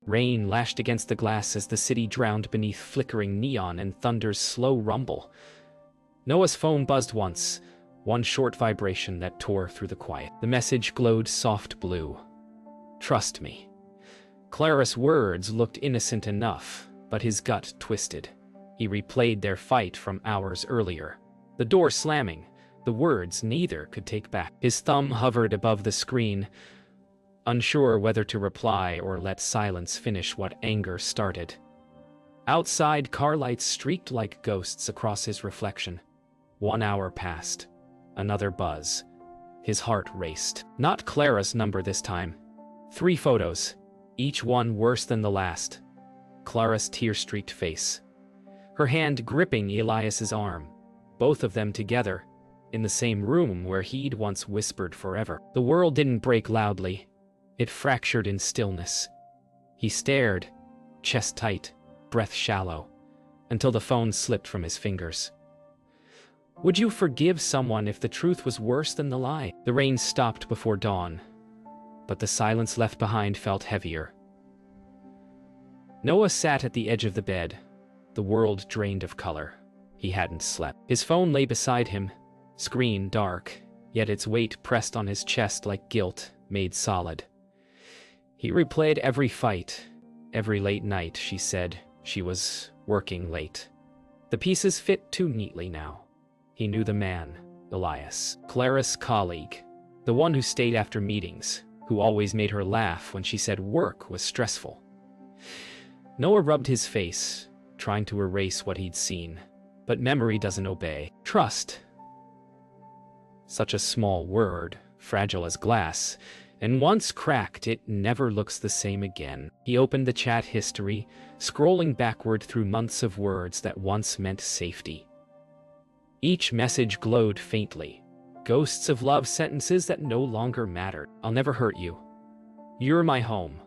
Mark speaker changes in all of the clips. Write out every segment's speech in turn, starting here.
Speaker 1: Rain lashed against the glass as the city drowned beneath flickering neon and thunder's slow rumble. Noah's phone buzzed once, one short vibration that tore through the quiet. The message glowed soft blue. "Trust me." Clara's words looked innocent enough, but his gut twisted. He replayed their fight from hours earlier. The door slamming, the words neither could take back. His thumb hovered above the screen, unsure whether to reply or let silence finish what anger started. Outside, car lights streaked like ghosts across his reflection. 1 hour passed. Another buzz. His heart raced. Not Clara's number this time. 3 photos, each one worse than the last. Clara's tear-streaked face. Her hand gripping Elias's arm. Both of them together, in the same room where he'd once whispered forever. The world didn't break loudly. It fractured in stillness. He stared, chest tight, breath shallow, until the phone slipped from his fingers. Would you forgive someone if the truth was worse than the lie? The rain stopped before dawn, but the silence left behind felt heavier. Noah sat at the edge of the bed, the world drained of color. He hadn't slept. His phone lay beside him, screen dark, yet its weight pressed on his chest like guilt made solid. He replayed every fight, every late night she said she was working late. The pieces fit too neatly now. He knew the man, Elias, Clara's colleague, the one who stayed after meetings, who always made her laugh when she said work was stressful. Noah rubbed his face, trying to erase what he'd seen, but memory doesn't obey. Trust. Such a small word, fragile as glass, and once cracked, it never looks the same again. He opened the chat history, scrolling backward through months of words that once meant safety. Each message glowed faintly, ghosts of love sentences that no longer mattered. "I'll never hurt you. You're my home."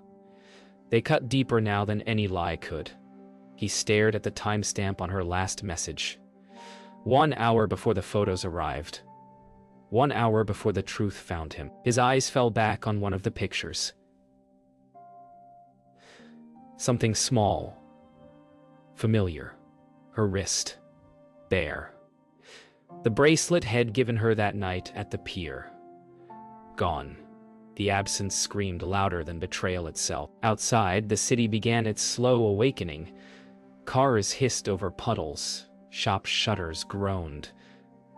Speaker 1: They cut deeper now than any lie could. He stared at the timestamp on her last message. 1 hour before the photos arrived. 1 hour before the truth found him. His eyes fell back on one of the pictures. Something small, familiar. Her wrist, bare. The bracelet had given her that night at the pier. Gone. The absence screamed louder than betrayal itself. Outside, the city began its slow awakening. Cars hissed over puddles. Shop shutters groaned.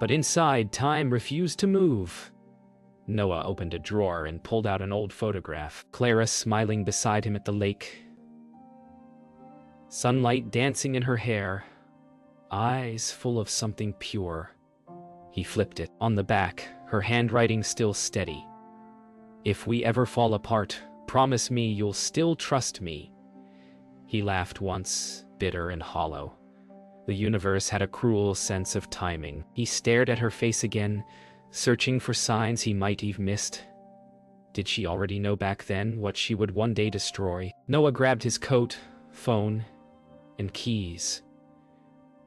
Speaker 1: But inside, time refused to move. Noah opened a drawer and pulled out an old photograph. Clara smiling beside him at the lake. Sunlight dancing in her hair. Eyes full of something pure. He flipped it. On the back, her handwriting still steady. "If we ever fall apart, promise me you'll still trust me." He laughed once, bitter and hollow. The universe had a cruel sense of timing. He stared at her face again, searching for signs he might have missed. Did she already know back then what she would one day destroy? Noah grabbed his coat, phone, and keys.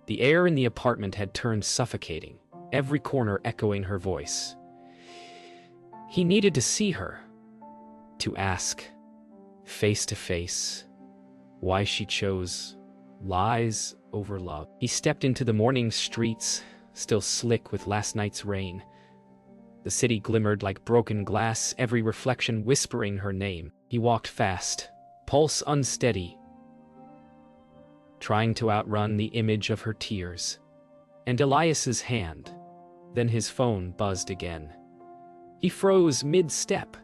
Speaker 1: The air in the apartment had turned suffocating, every corner echoing her voice. He needed to see her, to ask, face to face, why she chose lies over love. He stepped into the morning streets, still slick with last night's rain. The city glimmered like broken glass, every reflection whispering her name. He walked fast, pulse unsteady, trying to outrun the image of her tears. And Elias's hand. Then his phone buzzed again. He froze mid-step.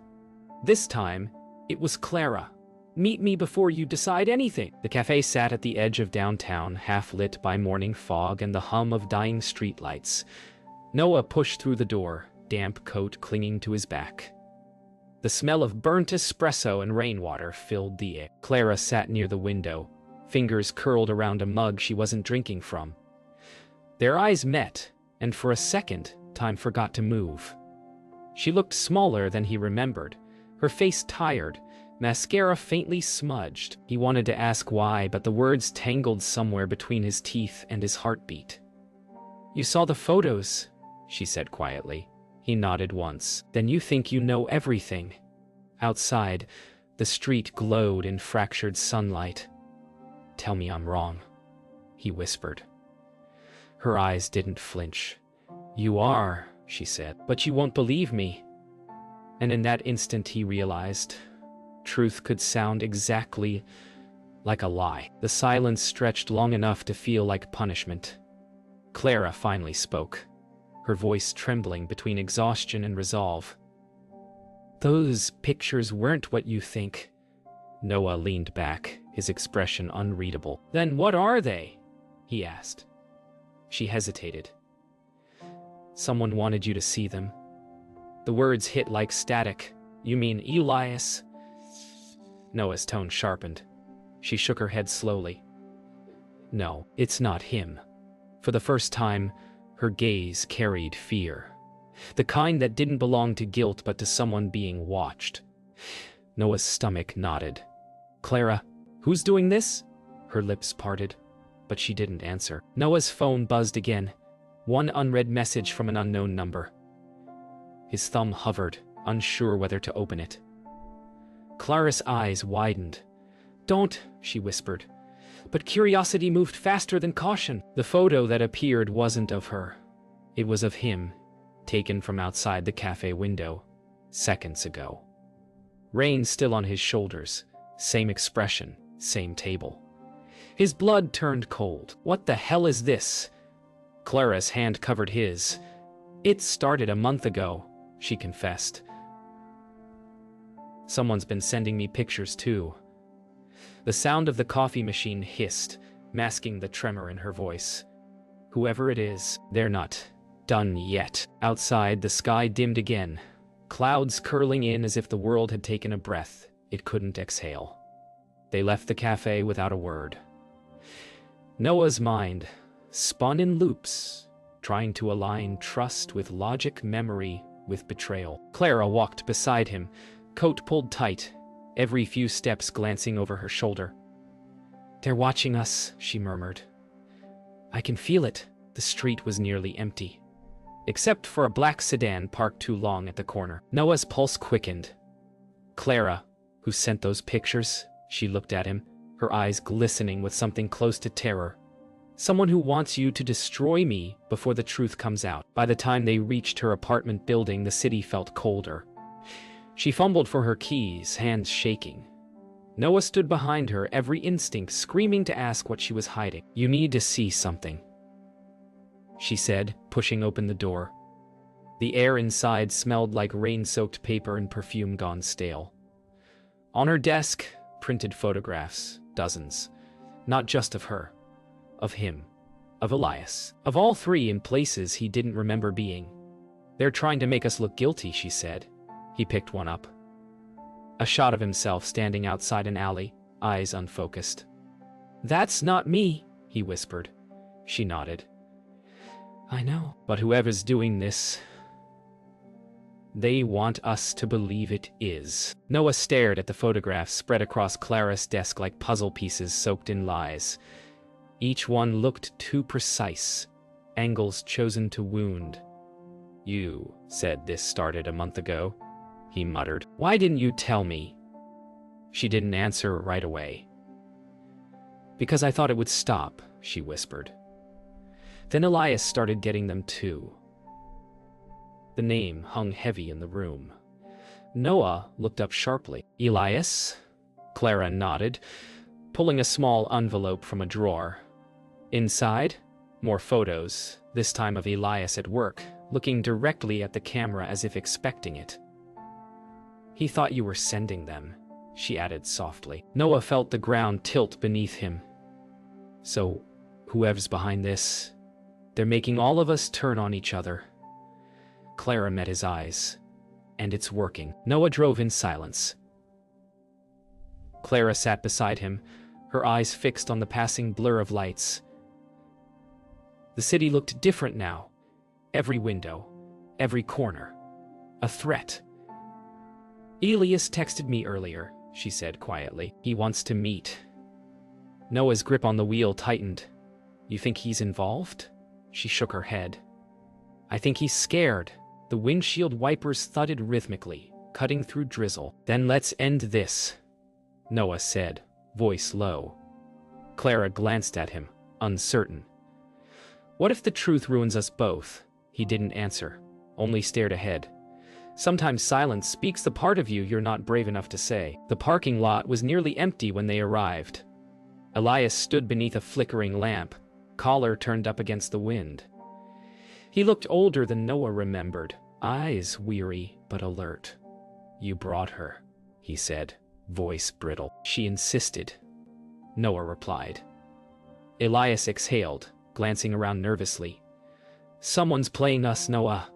Speaker 1: This time, it was Clara. "Meet me before you decide anything." The cafe sat at the edge of downtown, half lit by morning fog and the hum of dying streetlights. Noah pushed through the door, damp coat clinging to his back. The smell of burnt espresso and rainwater filled the air. Clara sat near the window, fingers curled around a mug she wasn't drinking from. Their eyes met, and for a second, time forgot to move. She looked smaller than he remembered, her face tired, mascara faintly smudged. He wanted to ask why, but the words tangled somewhere between his teeth and his heartbeat. "You saw the photos," she said quietly. He nodded once. "Then you think you know everything." Outside, The street glowed in fractured sunlight. "Tell me I'm wrong," he whispered. Her eyes didn't flinch. "You are," she said, "but you won't believe me." And in that instant he realized truth could sound exactly like a lie. The silence stretched long enough to feel like punishment. Clara finally spoke, her voice trembling between exhaustion and resolve. "Those pictures weren't what you think." Noah leaned back, his expression unreadable. "Then what are they?" he asked. She hesitated. "Someone wanted you to see them." The words hit like static. "You mean Elias?" Noah's tone sharpened. She shook her head slowly. "No, it's not him." For the first time, her gaze carried fear. The kind that didn't belong to guilt but to someone being watched. Noah's stomach knotted. "Clara, who's doing this?" Her lips parted, but she didn't answer. Noah's phone buzzed again. One unread message from an unknown number. His thumb hovered, unsure whether to open it. Clara's eyes widened. "Don't," she whispered. But curiosity moved faster than caution. The photo that appeared wasn't of her. It was of him, taken from outside the cafe window, seconds ago. Rain still on his shoulders, same expression, same table. His blood turned cold. "What the hell is this?" Clara's hand covered his. "It started a month ago," she confessed. "Someone's been sending me pictures too." The sound of the coffee machine hissed, masking the tremor in her voice. "Whoever it is, they're not done yet." Outside, the sky dimmed again, clouds curling in as if the world had taken a breath it couldn't exhale. They left the cafe without a word. Noah's mind spun in loops, trying to align trust with logic, memory with betrayal. Clara walked beside him, coat pulled tight, every few steps glancing over her shoulder. "They're watching us," she murmured. "I can feel it." The street was nearly empty, except for a black sedan parked too long at the corner. Noah's pulse quickened. "Clara, who sent those pictures?" She looked at him, her eyes glistening with something close to terror. "Someone who wants you to destroy me before the truth comes out." By the time they reached her apartment building, the city felt colder. She fumbled for her keys, hands shaking. Noah stood behind her, every instinct screaming to ask what she was hiding. "You need to see something," she said, pushing open the door. The air inside smelled like rain-soaked paper and perfume gone stale. On her desk, printed photographs, dozens. Not just of her, of him, of Elias, of all three in places he didn't remember being. "They're trying to make us look guilty," she said. He picked one up. A shot of himself standing outside an alley, eyes unfocused. "That's not me," he whispered. She nodded. "I know. But whoever's doing this, they want us to believe it is." Noah stared at the photographs spread across Clara's desk like puzzle pieces soaked in lies. Each one looked too precise, angles chosen to wound. "You said this started a month ago," he muttered. "Why didn't you tell me?" She didn't answer right away. "Because I thought it would stop," she whispered. Then Elias started getting them too. The name hung heavy in the room. Noah looked up sharply. "Elias?" Clara nodded, pulling a small envelope from a drawer. Inside, more photos, this time of Elias at work, looking directly at the camera as if expecting it. "He thought you were sending them," she added softly. Noah felt the ground tilt beneath him. "So, whoever's behind this, they're making all of us turn on each other." Clara met his eyes. "And it's working." Noah drove in silence. Clara sat beside him, her eyes fixed on the passing blur of lights. The city looked different now. Every window, every corner, a threat. "Elias texted me earlier," she said quietly. "He wants to meet." Noah's grip on the wheel tightened. "You think he's involved?" She shook her head. "I think he's scared." The windshield wipers thudded rhythmically, cutting through drizzle. "Then let's end this," Noah said, voice low. Clara glanced at him, uncertain. What if the truth ruins us both? He didn't answer, only stared ahead. Sometimes silence speaks the part of you you're not brave enough to say. The parking lot was nearly empty when they arrived. Elias stood beneath a flickering lamp, collar turned up against the wind. He looked older than Noah remembered, eyes weary but alert. You brought her, he said, voice brittle. She insisted. Noah replied. Elias exhaled, glancing around nervously. Someone's playing us, Noah.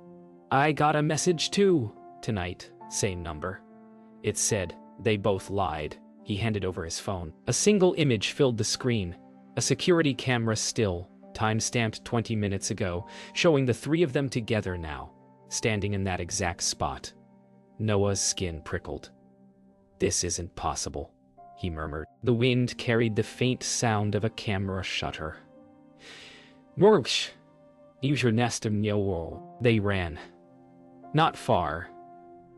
Speaker 1: I got a message too. Tonight, same number. It said. They both lied. He handed over his phone. A single image filled the screen. A security camera still, time-stamped 20 minutes ago, showing the three of them together now, standing in that exact spot. Noah's skin prickled. This isn't possible, he murmured. The wind carried the faint sound of a camera shutter. Morgsh! Use your nest of nyo. They ran. Not far.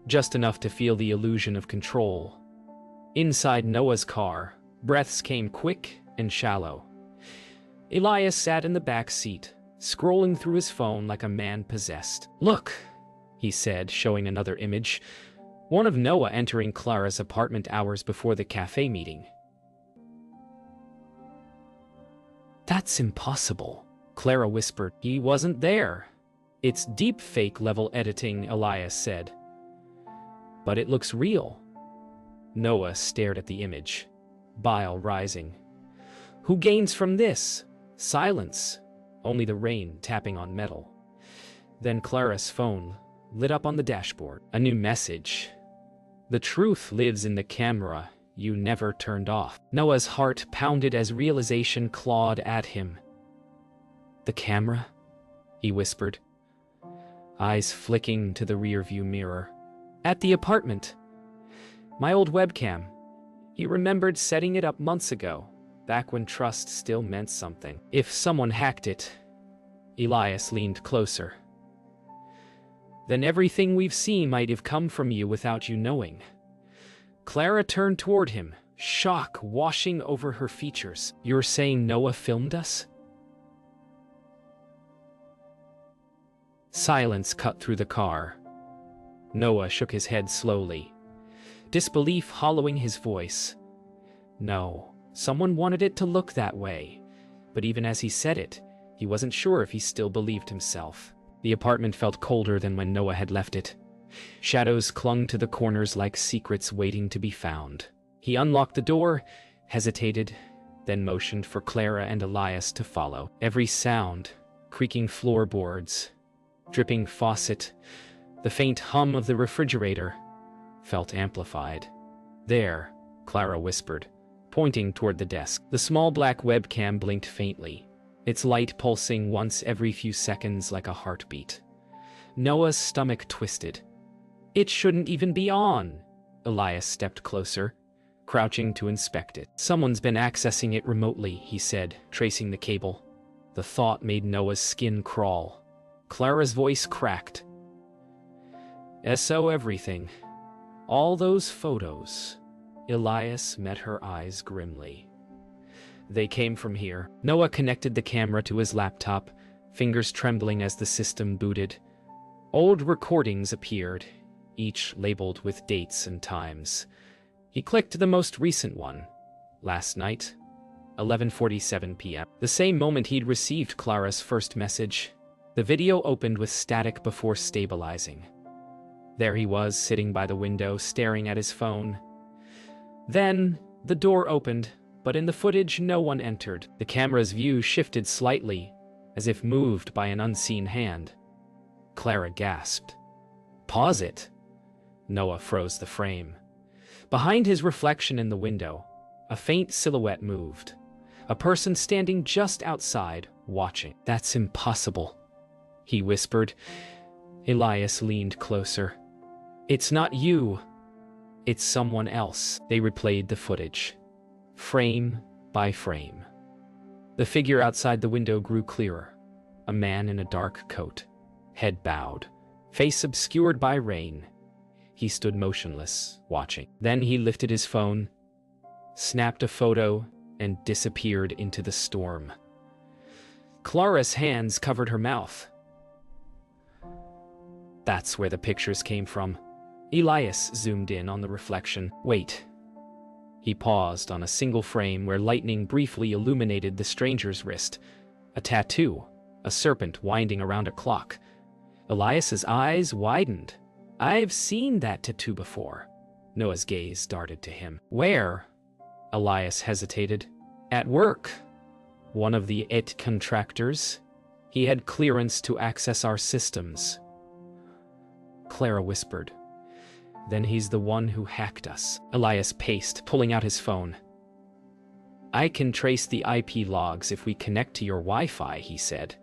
Speaker 1: Just enough to feel the illusion of control. Inside Noah's car, breaths came quick and shallow. Elias sat in the back seat, scrolling through his phone like a man possessed. Look, he said, showing another image. One of Noah entering Clara's apartment hours before the cafe meeting. That's impossible, Clara whispered. He wasn't there. It's deep fake level editing, Elias said. But it looks real. Noah stared at the image, bile rising. Who gains from this? Silence. Only the rain tapping on metal. Then Clara's phone lit up on the dashboard. A new message. The truth lives in the camera you never turned off. Noah's heart pounded as realization clawed at him. The camera? He whispered, eyes flicking to the rearview mirror. At the apartment. My old webcam. He remembered setting it up months ago, back when trust still meant something. If someone hacked it, Elias leaned closer. Then everything we've seen might have come from you without you knowing. Clara turned toward him, shock washing over her features. You're saying Noah filmed us? Silence cut through the car. Noah shook his head slowly, disbelief hollowing his voice. No, someone wanted it to look that way. But even as he said it, he wasn't sure if he still believed himself. The apartment felt colder than when Noah had left it. Shadows clung to the corners like secrets waiting to be found. He unlocked the door, hesitated, then motioned for Clara and Elias to follow. Every sound, creaking floorboards, dripping faucet, the faint hum of the refrigerator, felt amplified. There, Clara whispered, pointing toward the desk. The small black webcam blinked faintly, its light pulsing once every few seconds like a heartbeat. Noah's stomach twisted. It shouldn't even be on. Elias stepped closer, crouching to inspect it. Someone's been accessing it remotely, he said, tracing the cable. The thought made Noah's skin crawl. Clara's voice cracked. So everything. All those photos. Elias met her eyes grimly. They came from here. Noah connected the camera to his laptop, fingers trembling as the system booted. Old recordings appeared, each labeled with dates and times. He clicked the most recent one. Last night, 11:47 p.m. The same moment he'd received Clara's first message. The video opened with static before stabilizing. There he was, sitting by the window, staring at his phone. Then, the door opened, but in the footage no one entered. The camera's view shifted slightly, as if moved by an unseen hand. Clara gasped. Pause it. Noah froze the frame. Behind his reflection in the window, a faint silhouette moved. A person standing just outside, watching. That's impossible, he whispered. Elias leaned closer. It's not you. It's someone else. They replayed the footage, frame by frame. The figure outside the window grew clearer. A man in a dark coat, head bowed, face obscured by rain. He stood motionless, watching. Then he lifted his phone. snapped a photo, and disappeared into the storm. Clara's hands covered her mouth. That's where the pictures came from. Elias zoomed in on the reflection. Wait. He paused on a single frame where lightning briefly illuminated the stranger's wrist. A tattoo, a serpent winding around a clock. Elias's eyes widened. I've seen that tattoo before. Noah's gaze darted to him. Where? Elias hesitated. At work. One of the IT contractors. He had clearance to access our systems. Clara whispered. Then he's the one who hacked us. Elias paced, pulling out his phone. I can trace the IP logs if we connect to your Wi-Fi, he said.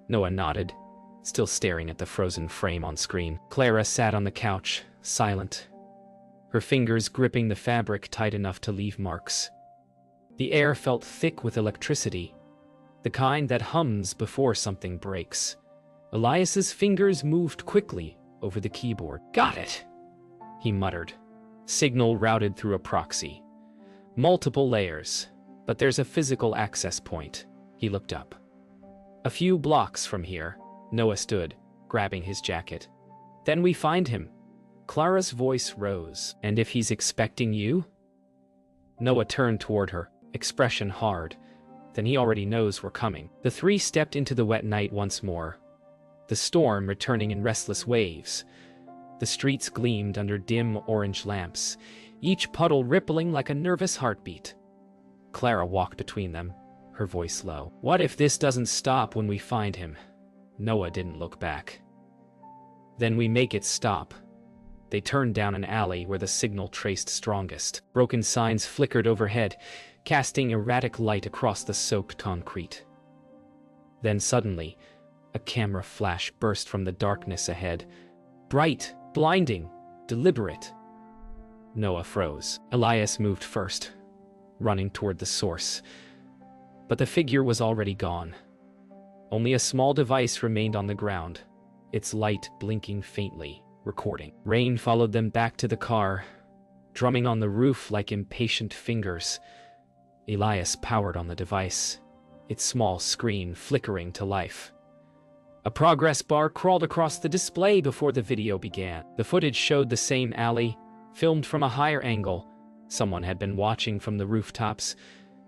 Speaker 1: Noah nodded, still staring at the frozen frame on screen. Clara sat on the couch, silent, her fingers gripping the fabric tight enough to leave marks. The air felt thick with electricity, the kind that hums before something breaks. Elias's fingers moved quickly over the keyboard. Got it, he muttered. Signal routed through a proxy. Multiple layers, but there's a physical access point. He looked up. A few blocks from here, Noah stood, grabbing his jacket. Then we find him. Clara's voice rose. And if he's expecting you? Noah turned toward her, expression hard. Then he already knows we're coming. The three stepped into the wet night once more, the storm returning in restless waves. The streets gleamed under dim orange lamps, each puddle rippling like a nervous heartbeat. Clara walked between them, her voice low. What if this doesn't stop when we find him? Noah didn't look back. Then we make it stop. They turned down an alley where the signal traced strongest. Broken signs flickered overhead, casting erratic light across the soaked concrete. Then suddenly, a camera flash burst from the darkness ahead. Bright, blinding, deliberate. Noah froze. Elias moved first, running toward the source. But the figure was already gone. Only a small device remained on the ground, its light blinking faintly, recording. Rain followed them back to the car, drumming on the roof like impatient fingers. Elias powered on the device, its small screen flickering to life. A progress bar crawled across the display before the video began. The footage showed the same alley, filmed from a higher angle. Someone had been watching from the rooftops.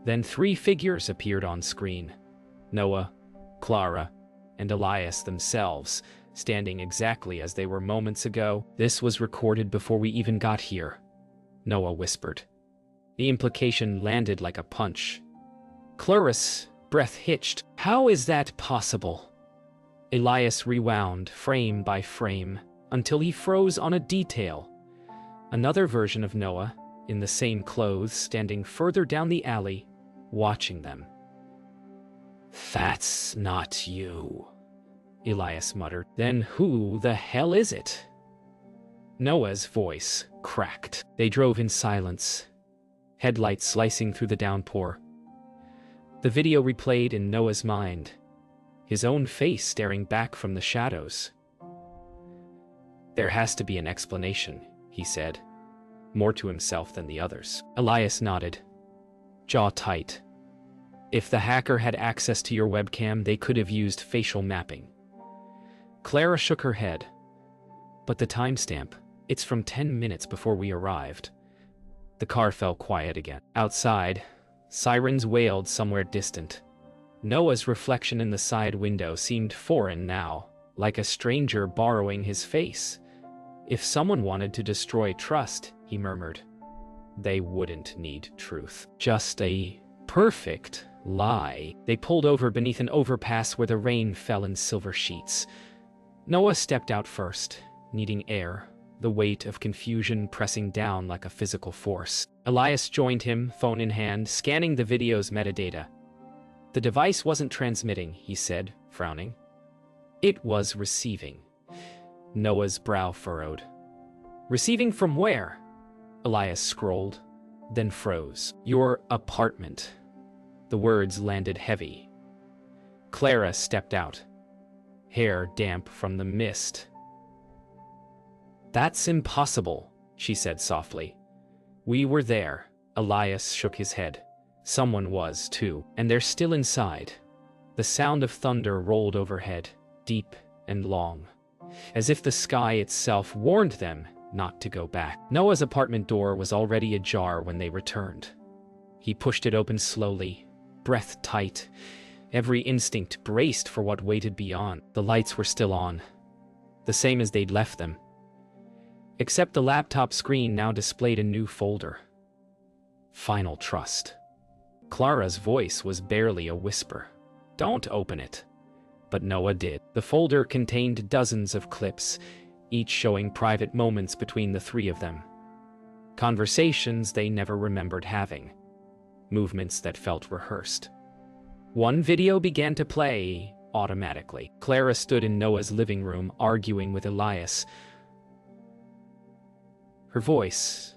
Speaker 1: Then three figures appeared on screen. Noah, Clara, and Elias themselves, standing exactly as they were moments ago. This was recorded before we even got here, Noah whispered. The implication landed like a punch. Clara's breath hitched. How is that possible? Elias rewound frame by frame until he froze on a detail. Another version of Noah, in the same clothes, standing further down the alley, watching them. That's not you, Elias muttered. Then who the hell is it? Noah's voice cracked. They drove in silence, headlights slicing through the downpour. The video replayed in Noah's mind, his own face staring back from the shadows. There has to be an explanation, he said, more to himself than the others. Elias nodded, jaw tight. If the hacker had access to your webcam, they could have used facial mapping. Clara shook her head. But the timestamp, it's from 10 minutes before we arrived. The car fell quiet again. Outside, sirens wailed somewhere distant. Noah's reflection in the side window seemed foreign now, like a stranger borrowing his face. If someone wanted to destroy trust, he murmured, they wouldn't need truth. Just a perfect lie. They pulled over beneath an overpass where the rain fell in silver sheets. Noah stepped out first, needing air, the weight of confusion pressing down like a physical force. Elias joined him, phone in hand, scanning the video's metadata. The device wasn't transmitting, he said, frowning. It was receiving. Noah's brow furrowed. Receiving from where? Elias scrolled, then froze. Your apartment. The words landed heavy. Clara stepped out, hair damp from the mist. That's impossible, she said softly. We were there, Elias shook his head. Someone was, too, and they're still inside. The sound of thunder rolled overhead, deep and long, as if the sky itself warned them not to go back. Noah's apartment door was already ajar when they returned. He pushed it open slowly, breath tight, every instinct braced for what waited beyond. The lights were still on, the same as they'd left them, except the laptop screen now displayed a new folder. Final Trust. Clara's voice was barely a whisper. "Don't open it." But Noah did. The folder contained dozens of clips, each showing private moments between the three of them. Conversations they never remembered having. Movements that felt rehearsed. One video began to play automatically. Clara stood in Noah's living room, arguing with Elias. Her voice,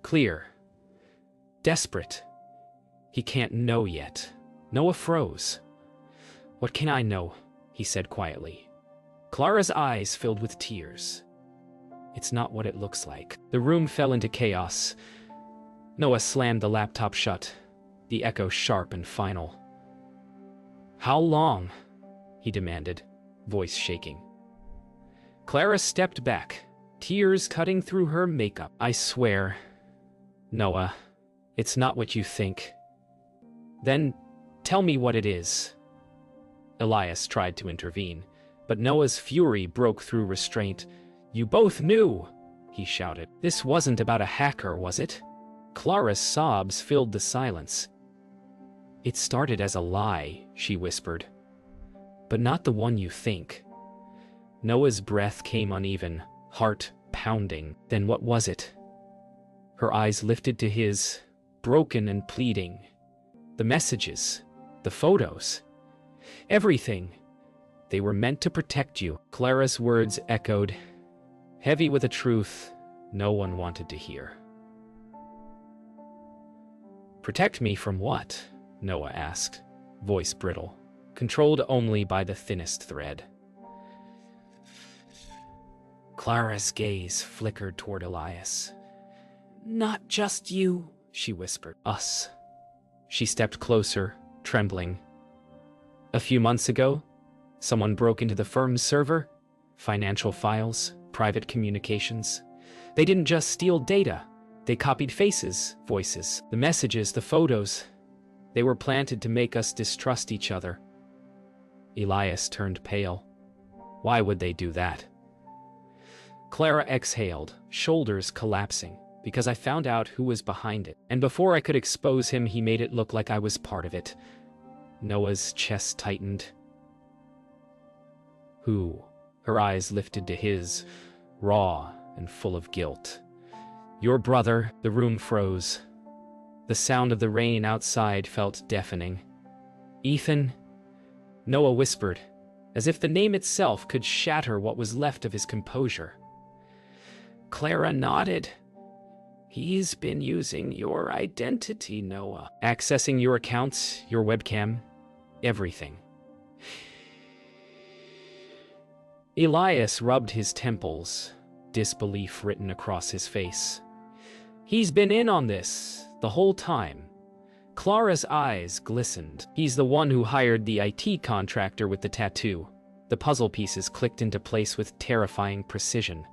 Speaker 1: clear, desperate. He can't know yet. Noah froze. "What can I know?" he said quietly. Clara's eyes filled with tears. "It's not what it looks like." The room fell into chaos. Noah slammed the laptop shut, the echo sharp and final. "How long?" he demanded, voice shaking. Clara stepped back, tears cutting through her makeup. "I swear, Noah, it's not what you think." "Then tell me what it is." Elias tried to intervene, but Noah's fury broke through restraint. "You both knew!" he shouted. "This wasn't about a hacker, was it?" Clara's sobs filled the silence. "It started as a lie," she whispered. "But not the one you think." Noah's breath came uneven, heart pounding. "Then what was it?" Her eyes lifted to his, broken and pleading. "The messages, the photos, everything. They were meant to protect you." Clara's words echoed, heavy with a truth no one wanted to hear. "Protect me from what?" Noah asked, voice brittle, controlled only by the thinnest thread. Clara's gaze flickered toward Elias. "Not just you," she whispered. "Us." She stepped closer, trembling. "A few months ago, someone broke into the firm's server, financial files, private communications. They didn't just steal data, they copied faces, voices, the messages, the photos. They were planted to make us distrust each other." Elias turned pale. "Why would they do that?" Clara exhaled, shoulders collapsing. "Because I found out who was behind it. And before I could expose him, he made it look like I was part of it." Noah's chest tightened. "Who?" Her eyes lifted to his, raw and full of guilt. "Your brother." The room froze. The sound of the rain outside felt deafening. "Ethan?" Noah whispered, as if the name itself could shatter what was left of his composure. Clara nodded. "He's been using your identity, Noah. Accessing your accounts, your webcam, everything." Elias rubbed his temples, disbelief written across his face. "He's been in on this the whole time." Clara's eyes glistened. "He's the one who hired the IT contractor with the tattoo." The puzzle pieces clicked into place with terrifying precision.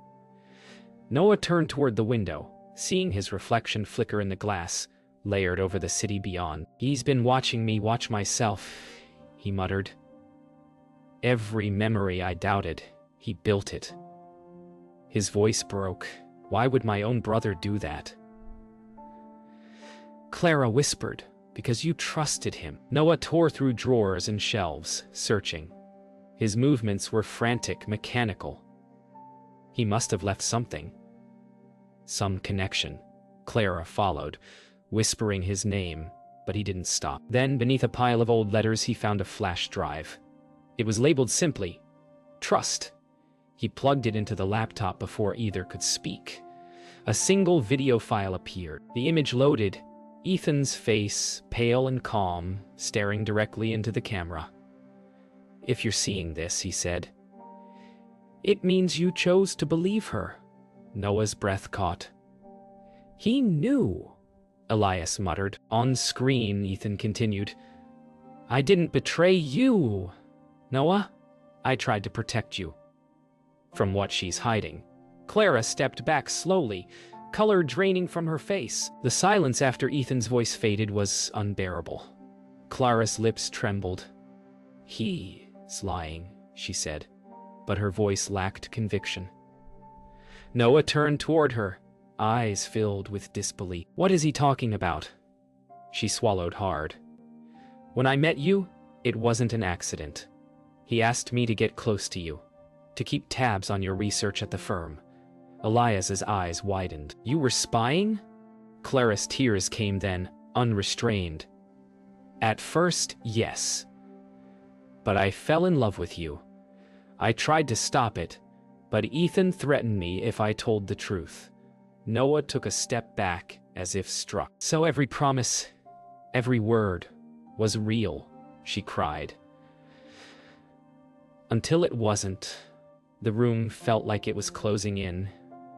Speaker 1: Noah turned toward the window, seeing his reflection flicker in the glass, layered over the city beyond. "He's been watching me watch myself," he muttered. "Every memory I doubted, he built it." His voice broke. "Why would my own brother do that?" Clara whispered, "Because you trusted him." Noah tore through drawers and shelves, searching. His movements were frantic, mechanical. He must have left something. Some connection. Clara followed, whispering his name, but he didn't stop. Then, beneath a pile of old letters, he found a flash drive. It was labeled simply, "Trust." He plugged it into the laptop before either could speak. A single video file appeared. The image loaded, Ethan's face, pale and calm, staring directly into the camera. "If you're seeing this," he said, "it means you chose to believe her." Noah's breath caught. He knew. Elias muttered. On screen, Ethan continued. I didn't betray you, Noah. I tried to protect you from what she's hiding. Clara stepped back slowly, color draining from her face. The silence after Ethan's voice faded was unbearable. Clara's lips trembled. He's lying, she said, but her voice lacked conviction. Noah turned toward her, eyes filled with disbelief. What is he talking about? She swallowed hard. When I met you, it wasn't an accident. He asked me to get close to you, to keep tabs on your research at the firm. Elias's eyes widened. You were spying? Clara's tears came then, unrestrained. At first, yes. But I fell in love with you. I tried to stop it, but Ethan threatened me if I told the truth. Noah took a step back, as if struck. So every promise, every word, was real, she cried. Until it wasn't. The room felt like it was closing in,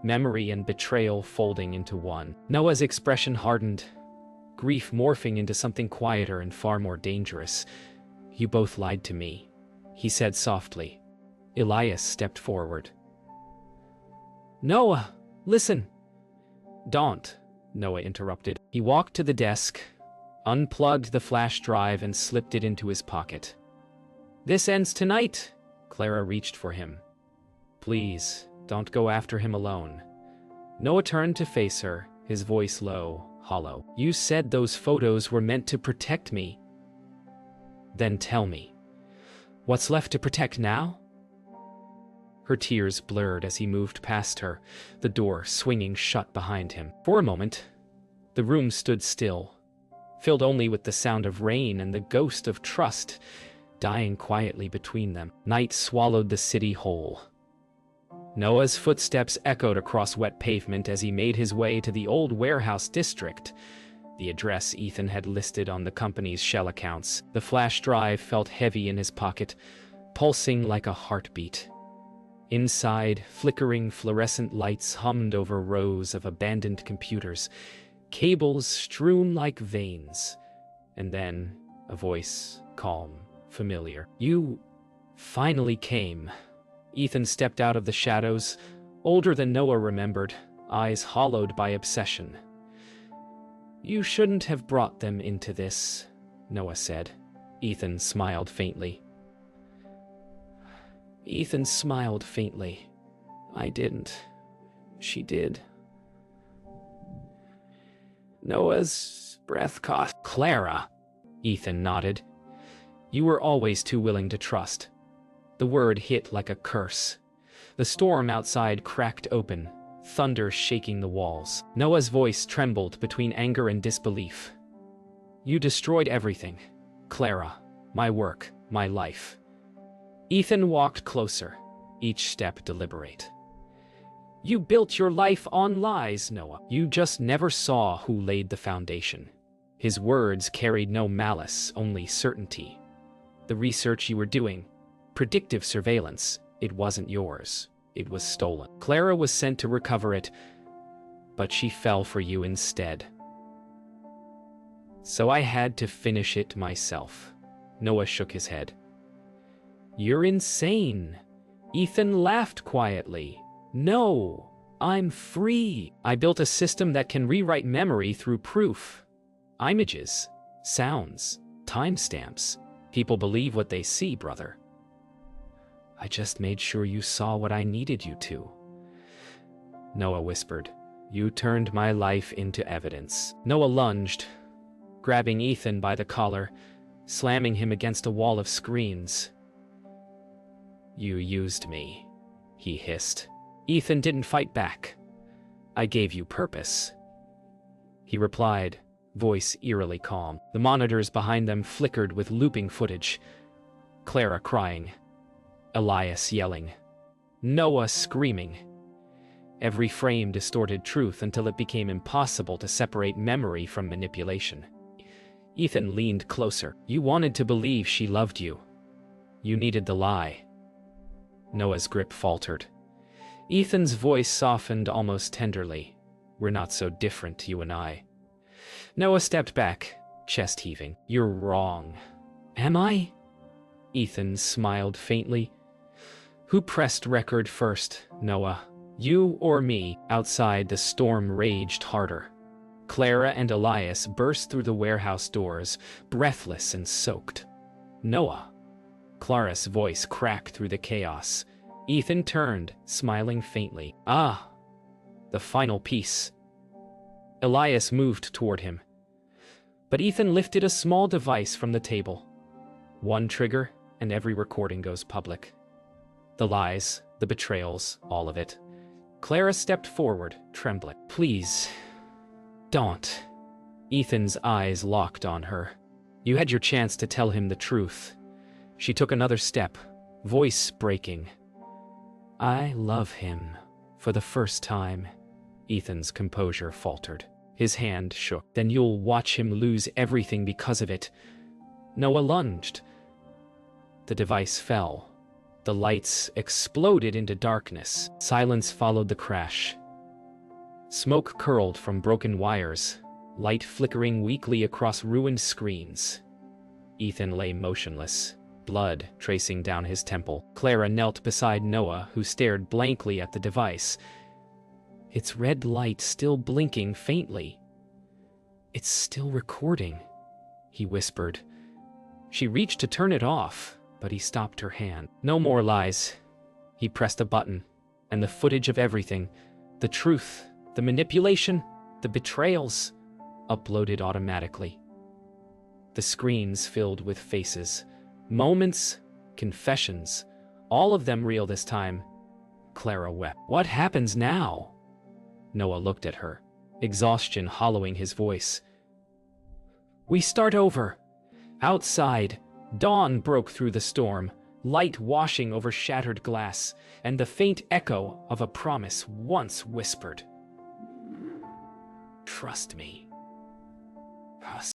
Speaker 1: memory and betrayal folding into one. Noah's expression hardened, grief morphing into something quieter and far more dangerous. You both lied to me, he said softly. Elias stepped forward. Noah, listen. Don't, Noah interrupted. He walked to the desk, unplugged the flash drive and slipped it into his pocket. This ends tonight. Clara reached for him. Please, don't go after him alone. Noah turned to face her, his voice low, hollow. You said those photos were meant to protect me. Then tell me, what's left to protect now? Her tears blurred as he moved past her, the door swinging shut behind him. For a moment, the room stood still, filled only with the sound of rain and the ghost of trust dying quietly between them. Night swallowed the city whole. Noah's footsteps echoed across wet pavement as he made his way to the old warehouse district, the address Ethan had listed on the company's shell accounts. The flash drive felt heavy in his pocket, pulsing like a heartbeat. Inside, flickering fluorescent lights hummed over rows of abandoned computers, cables strewn like veins. And then, a voice, calm, familiar. You finally came. Ethan stepped out of the shadows, older than Noah remembered, eyes hollowed by obsession. You shouldn't have brought them into this, Noah said. Ethan smiled faintly. I didn't. She did. Noah's breath caught. Clara, Ethan nodded. You were always too willing to trust. The word hit like a curse. The storm outside cracked open, thunder shaking the walls. Noah's voice trembled between anger and disbelief. You destroyed everything. Clara, my work, my life. Ethan walked closer, each step deliberate. You built your life on lies, Noah. You just never saw who laid the foundation. His words carried no malice, only certainty. The research you were doing, predictive surveillance, it wasn't yours. It was stolen. Clara was sent to recover it, but she fell for you instead. So I had to finish it myself. Noah shook his head. You're insane. Ethan laughed quietly. No, I'm free. I built a system that can rewrite memory through proof. Images, sounds, timestamps. People believe what they see, brother. I just made sure you saw what I needed you to. Noah whispered. You turned my life into evidence. Noah lunged, grabbing Ethan by the collar, slamming him against a wall of screens. You used me, he hissed. Ethan didn't fight back. I gave you purpose. He replied, voice eerily calm. The monitors behind them flickered with looping footage. Clara crying. Elias yelling. Noah screaming. Every frame distorted truth until it became impossible to separate memory from manipulation. Ethan leaned closer. You wanted to believe she loved you. You needed the lie. Noah's grip faltered. Ethan's voice softened almost tenderly. We're not so different, you and I. Noah stepped back, chest heaving. You're wrong. Am I? Ethan smiled faintly. Who pressed record first, Noah? You or me? Outside, the storm raged harder. Clara and Elias burst through the warehouse doors, breathless and soaked. Noah. Clara's voice cracked through the chaos. Ethan turned, smiling faintly. Ah, the final piece. Elias moved toward him. But Ethan lifted a small device from the table. One trigger, and every recording goes public. The lies, the betrayals, all of it. Clara stepped forward, trembling. Please, don't. Ethan's eyes locked on her. You had your chance to tell him the truth. She took another step, voice breaking. I love him. For the first time. Ethan's composure faltered. His hand shook. Then you'll watch him lose everything because of it. Noah lunged. The device fell. The lights exploded into darkness. Silence followed the crash. Smoke curled from broken wires, light flickering weakly across ruined screens. Ethan lay motionless, blood tracing down his temple. Clara knelt beside Noah, who stared blankly at the device. Its red light still blinking faintly. It's still recording, he whispered. She reached to turn it off, but he stopped her hand. No more lies. He pressed a button, and the footage of everything, the truth, the manipulation, the betrayals, uploaded automatically. The screens filled with faces, moments, confessions, all of them real this time. Clara wept. What happens now? Noah looked at her, exhaustion hollowing his voice. We start over. Outside, dawn broke through the storm, light washing over shattered glass, and the faint echo of a promise once whispered. Trust me.